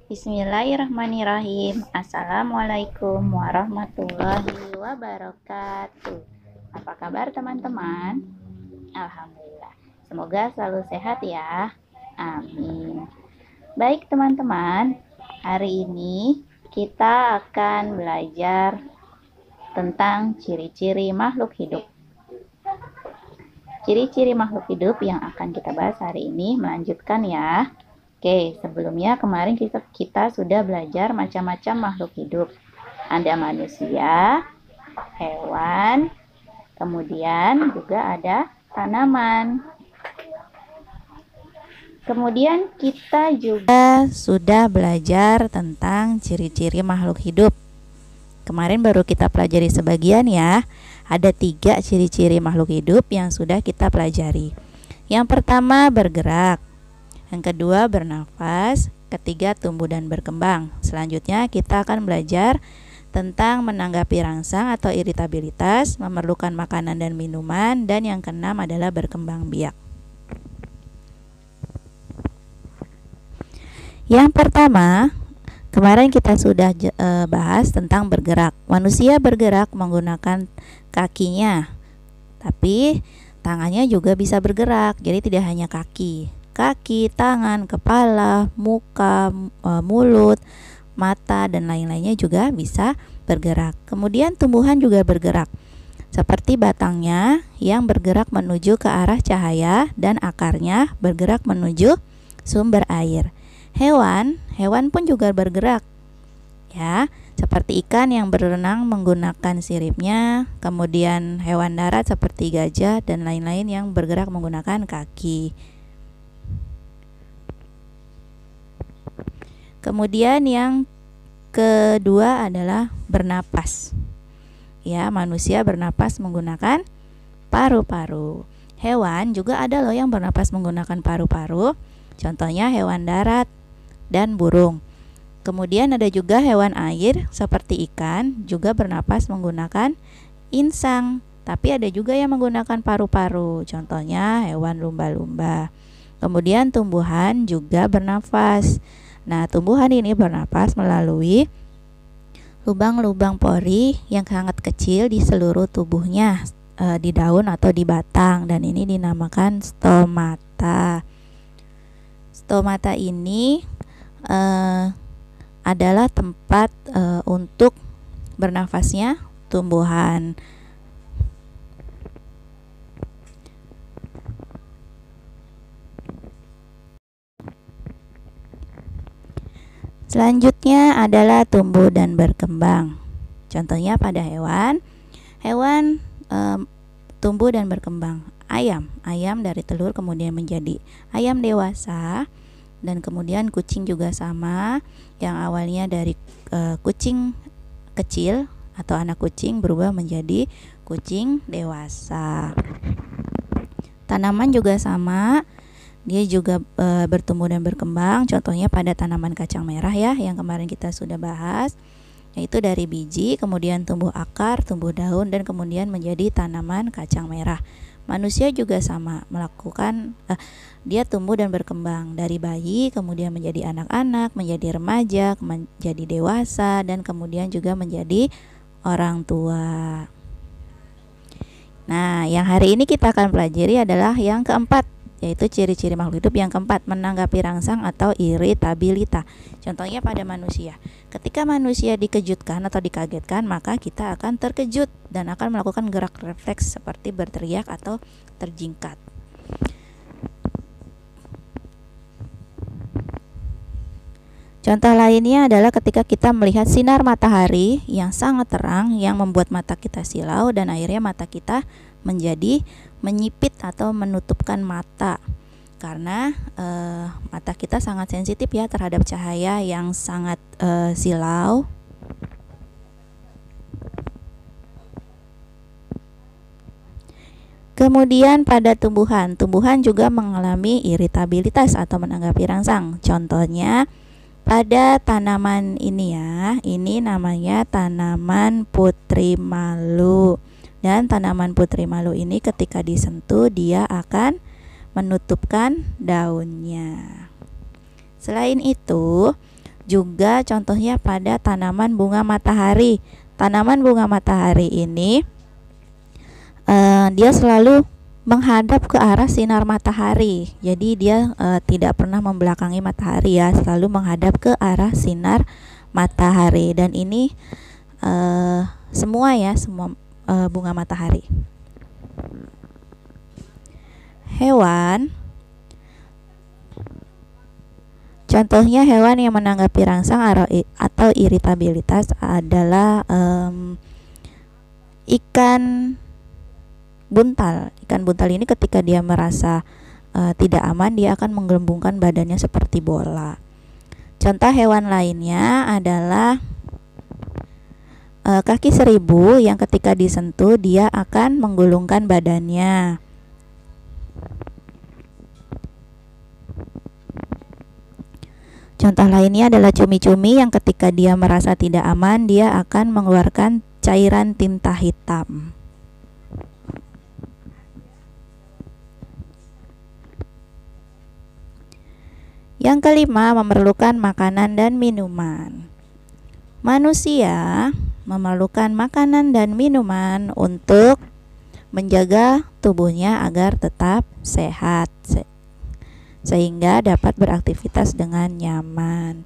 Bismillahirrahmanirrahim. Assalamualaikum warahmatullahi wabarakatuh. Apa kabar teman-teman? Alhamdulillah. Semoga selalu sehat ya. Amin. Baik teman-teman, hari ini kita akan belajar tentang ciri-ciri makhluk hidup. Ciri-ciri makhluk hidup yang akan kita bahas hari ini melanjutkan ya. Oke, sebelumnya kemarin kita sudah belajar macam-macam makhluk hidup. Ada manusia, hewan, kemudian juga ada tanaman. Kemudian kita juga sudah belajar tentang ciri-ciri makhluk hidup. Kemarin baru kita pelajari sebagian ya. Ada 3 ciri-ciri makhluk hidup yang sudah kita pelajari. Yang pertama bergerak, yang kedua bernafas, ketiga tumbuh dan berkembang. Selanjutnya kita akan belajar tentang menanggapi rangsang atau iritabilitas, memerlukan makanan dan minuman, dan yang keenam adalah berkembang biak. Yang pertama, kemarin kita sudah bahas tentang bergerak. Manusia bergerak menggunakan kakinya, tapi tangannya juga bisa bergerak, jadi tidak hanya kaki, tangan, kepala, muka, mulut, mata, dan lain-lainnya juga bisa bergerak. Kemudian tumbuhan juga bergerak, seperti batangnya yang bergerak menuju ke arah cahaya dan akarnya bergerak menuju sumber air. Hewan pun juga bergerak ya, seperti ikan yang berenang menggunakan siripnya, kemudian hewan darat seperti gajah dan lain-lain yang bergerak menggunakan kaki. Kemudian yang kedua adalah bernapas. Ya, manusia bernapas menggunakan paru-paru. Hewan juga ada loh yang bernapas menggunakan paru-paru. Contohnya hewan darat dan burung. Kemudian ada juga hewan air seperti ikan juga bernapas menggunakan insang, tapi ada juga yang menggunakan paru-paru. Contohnya hewan lumba-lumba. Kemudian tumbuhan juga bernafas. Nah, tumbuhan ini bernapas melalui lubang-lubang pori yang sangat kecil di seluruh tubuhnya, di daun atau di batang, dan ini dinamakan stomata. Stomata ini adalah tempat untuk bernafasnya tumbuhan. Selanjutnya adalah tumbuh dan berkembang. Contohnya pada hewan tumbuh dan berkembang. Ayam dari telur kemudian menjadi ayam dewasa, dan kemudian kucing juga sama, yang awalnya dari kucing kecil atau anak kucing berubah menjadi kucing dewasa. Tanaman juga sama, dia juga bertumbuh dan berkembang. Contohnya pada tanaman kacang merah ya, yang kemarin kita sudah bahas, yaitu dari biji, kemudian tumbuh akar, tumbuh daun, dan kemudian menjadi tanaman kacang merah. Manusia juga sama, melakukan dia tumbuh dan berkembang dari bayi, kemudian menjadi anak-anak, menjadi remaja, menjadi dewasa, dan kemudian juga menjadi orang tua. Nah, yang hari ini kita akan pelajari adalah yang keempat, yaitu ciri-ciri makhluk hidup yang keempat, menanggapi rangsang atau iritabilitas. Contohnya pada manusia. Ketika manusia dikejutkan atau dikagetkan, maka kita akan terkejut dan akan melakukan gerak refleks seperti berteriak atau terjingkat. Contoh lainnya adalah ketika kita melihat sinar matahari yang sangat terang yang membuat mata kita silau dan akhirnya mata kita menjadi menyipit atau menutupkan mata, karena mata kita sangat sensitif ya terhadap cahaya yang sangat silau. Kemudian pada tumbuhan juga mengalami iritabilitas atau menanggapi rangsang. Contohnya pada tanaman ini ya, ini namanya tanaman putri malu. Dan tanaman putri malu ini ketika disentuh dia akan menutupkan daunnya. Selain itu, juga contohnya pada tanaman bunga matahari. Tanaman bunga matahari ini dia selalu menghadap ke arah sinar matahari. Jadi dia tidak pernah membelakangi matahari ya, selalu menghadap ke arah sinar matahari. Dan ini semua bunga matahari. Hewan, contohnya hewan yang menanggapi rangsang atau iritabilitas adalah ikan buntal. Ikan buntal ini ketika dia merasa tidak aman, dia akan menggelembungkan badannya seperti bola. Contoh hewan lainnya adalah kaki seribu yang ketika disentuh dia akan menggulungkan badannya. Contoh lainnya adalah cumi-cumi yang ketika dia merasa tidak aman, dia akan mengeluarkan cairan tinta hitam. Yang kelima, memerlukan makanan dan minuman. Manusia memerlukan makanan dan minuman untuk menjaga tubuhnya agar tetap sehat, sehingga dapat beraktivitas dengan nyaman.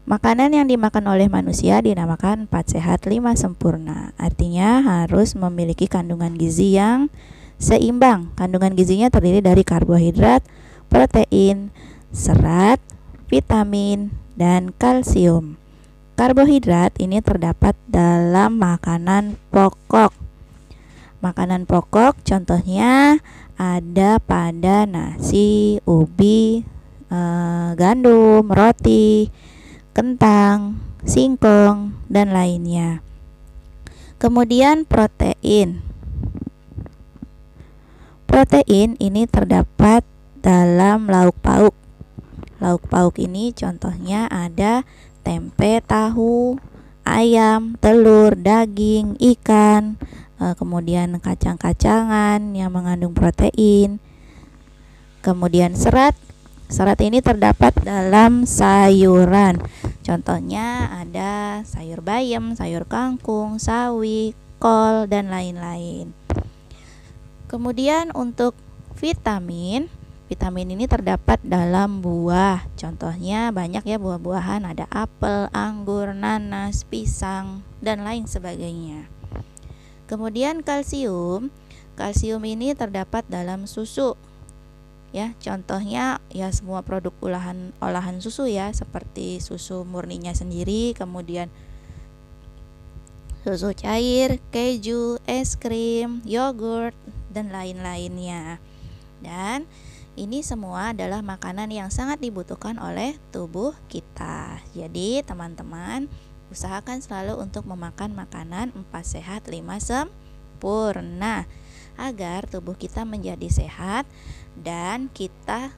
Makanan yang dimakan oleh manusia dinamakan 4 sehat 5 sempurna. Artinya harus memiliki kandungan gizi yang seimbang. Kandungan gizinya terdiri dari karbohidrat, protein, serat, vitamin, dan kalsium. Karbohidrat ini terdapat dalam makanan pokok. Makanan pokok contohnya ada pada nasi, ubi, gandum, roti, kentang, singkong, dan lainnya. Kemudian protein. Protein ini terdapat dalam lauk pauk. Lauk pauk ini contohnya ada tempe, tahu, ayam, telur, daging, ikan, kemudian kacang-kacangan yang mengandung protein. Kemudian serat. Serat ini terdapat dalam sayuran. Contohnya ada sayur bayam, sayur kangkung, sawi, kol, dan lain-lain. Kemudian untuk vitamin. Vitamin ini terdapat dalam buah. Contohnya banyak ya buah-buahan, ada apel, anggur, nanas, pisang, dan lain sebagainya. Kemudian kalsium. Kalsium ini terdapat dalam susu. Ya, contohnya ya semua produk olahan susu ya, seperti susu murninya sendiri, kemudian susu cair, keju, es krim, yogurt, dan lain-lainnya. Dan ini semua adalah makanan yang sangat dibutuhkan oleh tubuh kita. Jadi teman-teman usahakan selalu untuk memakan makanan 4 sehat 5 sempurna agar tubuh kita menjadi sehat dan kita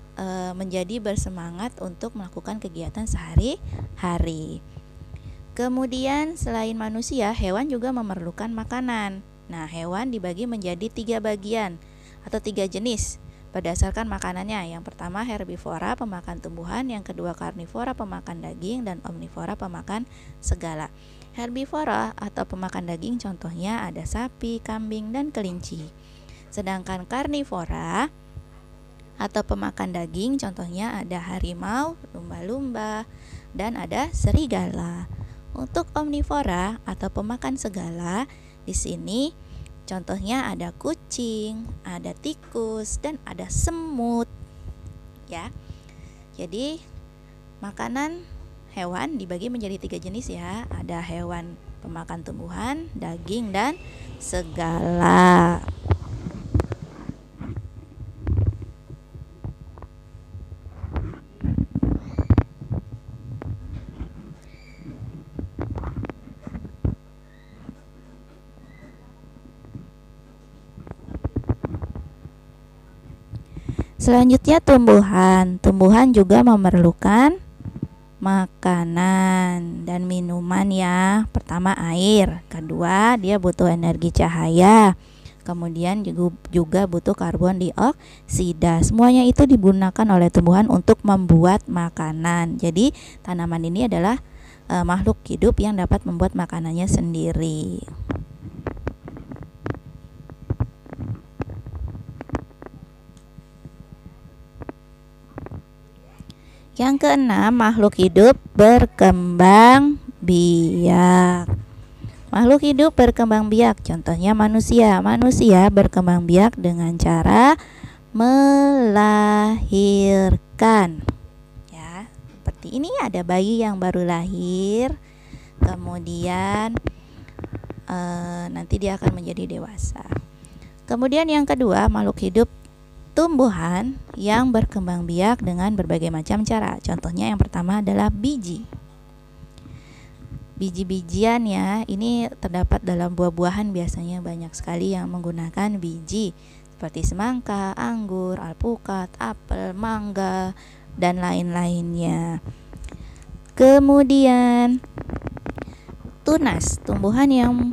menjadi bersemangat untuk melakukan kegiatan sehari-hari. Kemudian selain manusia, hewan juga memerlukan makanan. Nah, hewan dibagi menjadi 3 bagian atau 3 jenis berdasarkan makanannya. Yang pertama herbivora, pemakan tumbuhan. Yang kedua karnivora, pemakan daging. Dan omnivora, pemakan segala. Herbivora atau pemakan daging contohnya ada sapi, kambing, dan kelinci. Sedangkan karnivora atau pemakan daging contohnya ada harimau, lumba-lumba, dan ada serigala. Untuk omnivora atau pemakan segala, di sini contohnya ada kucing, ada tikus, dan ada semut. Ya. Jadi makanan hewan dibagi menjadi 3 jenis ya. Ada hewan pemakan tumbuhan, daging, dan segala. Selanjutnya tumbuhan. Tumbuhan juga memerlukan makanan dan minuman ya. Pertama air, kedua dia butuh energi cahaya, kemudian juga butuh karbon dioksida. Semuanya itu digunakan oleh tumbuhan untuk membuat makanan. Jadi tanaman ini adalah makhluk hidup yang dapat membuat makanannya sendiri. Yang keenam, makhluk hidup berkembang biak. Makhluk hidup berkembang biak, contohnya manusia. Manusia berkembang biak dengan cara melahirkan. Ya, seperti ini ada bayi yang baru lahir, kemudian nanti dia akan menjadi dewasa. Kemudian yang kedua, makhluk hidup tumbuhan yang berkembang biak dengan berbagai macam cara. Contohnya yang pertama adalah biji. Biji-bijian ya, ini terdapat dalam buah-buahan, biasanya banyak sekali yang menggunakan biji seperti semangka, anggur, alpukat, apel, mangga, dan lain-lainnya. Kemudian tunas, tumbuhan yang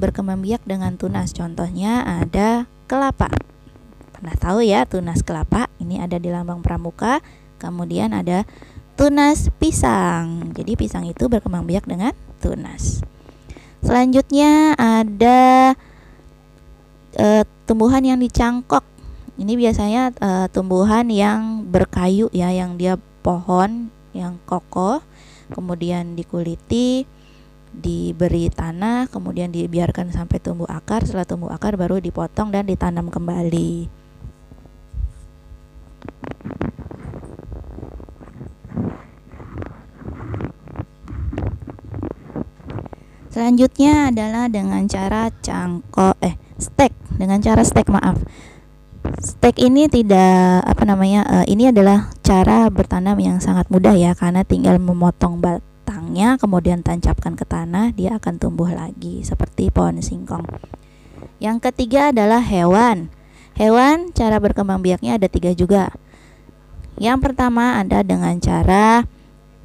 berkembang biak dengan tunas. Contohnya ada kelapa. Pernah tahu ya tunas kelapa? Ini ada di lambang pramuka. Kemudian ada tunas pisang. Jadi pisang itu berkembang biak dengan tunas. Selanjutnya ada tumbuhan yang dicangkok. Ini biasanya tumbuhan yang berkayu ya, yang dia pohon yang kokoh, kemudian dikuliti, diberi tanah, kemudian dibiarkan sampai tumbuh akar. Setelah tumbuh akar baru dipotong dan ditanam kembali. Selanjutnya adalah dengan cara stek. Dengan cara stek, Stek ini tidak ini adalah cara bertanam yang sangat mudah ya, karena tinggal memotong batangnya kemudian tancapkan ke tanah, dia akan tumbuh lagi seperti pohon singkong. Yang ketiga adalah hewan. Hewan cara berkembang biaknya ada 3 juga. Yang pertama ada dengan cara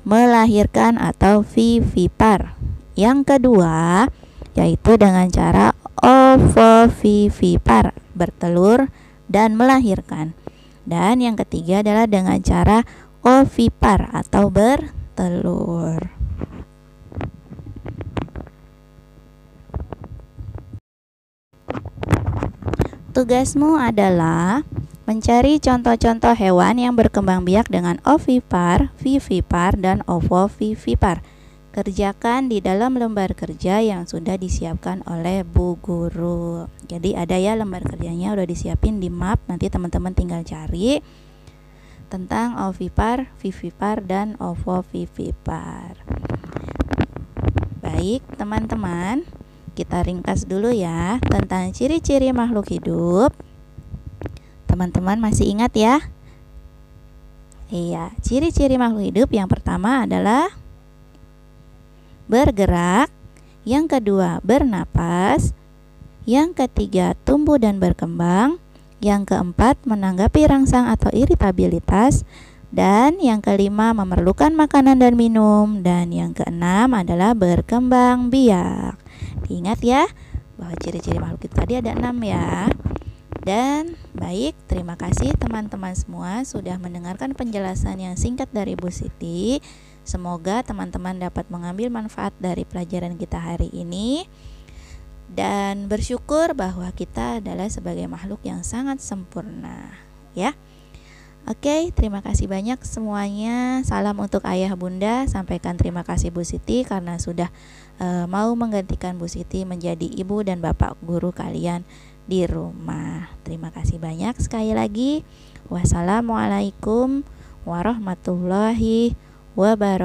melahirkan atau vivipar. Yang kedua yaitu dengan cara ovovivipar, bertelur dan melahirkan. Dan yang ketiga adalah dengan cara ovipar atau bertelur. Tugasmu adalah mencari contoh-contoh hewan yang berkembang biak dengan ovipar, vivipar, dan ovovivipar. Kerjakan di dalam lembar kerja yang sudah disiapkan oleh Bu Guru. Jadi ada ya lembar kerjanya udah disiapin di map, nanti teman-teman tinggal cari tentang ovipar, vivipar, dan ovovivipar. Baik teman-teman, kita ringkas dulu ya tentang ciri-ciri makhluk hidup. Teman-teman masih ingat ya? Iya, ciri-ciri makhluk hidup yang pertama adalah bergerak, yang kedua bernapas, yang ketiga tumbuh dan berkembang, yang keempat menanggapi rangsang atau iritabilitas, dan yang kelima memerlukan makanan dan minum, dan yang keenam adalah berkembang biak. Diingat ya bahwa ciri-ciri makhluk hidup tadi ada 6 ya. Dan baik, terima kasih teman-teman semua sudah mendengarkan penjelasan yang singkat dari Bu Siti. Semoga teman-teman dapat mengambil manfaat dari pelajaran kita hari ini dan bersyukur bahwa kita adalah sebagai makhluk yang sangat sempurna ya. Oke, terima kasih banyak semuanya. Salam untuk ayah bunda. Sampaikan terima kasih Bu Siti karena sudah mau menggantikan Bu Siti menjadi ibu dan bapak guru kalian di rumah. Terima kasih banyak sekali lagi. Wassalamualaikum warahmatullahi wabarakatuh.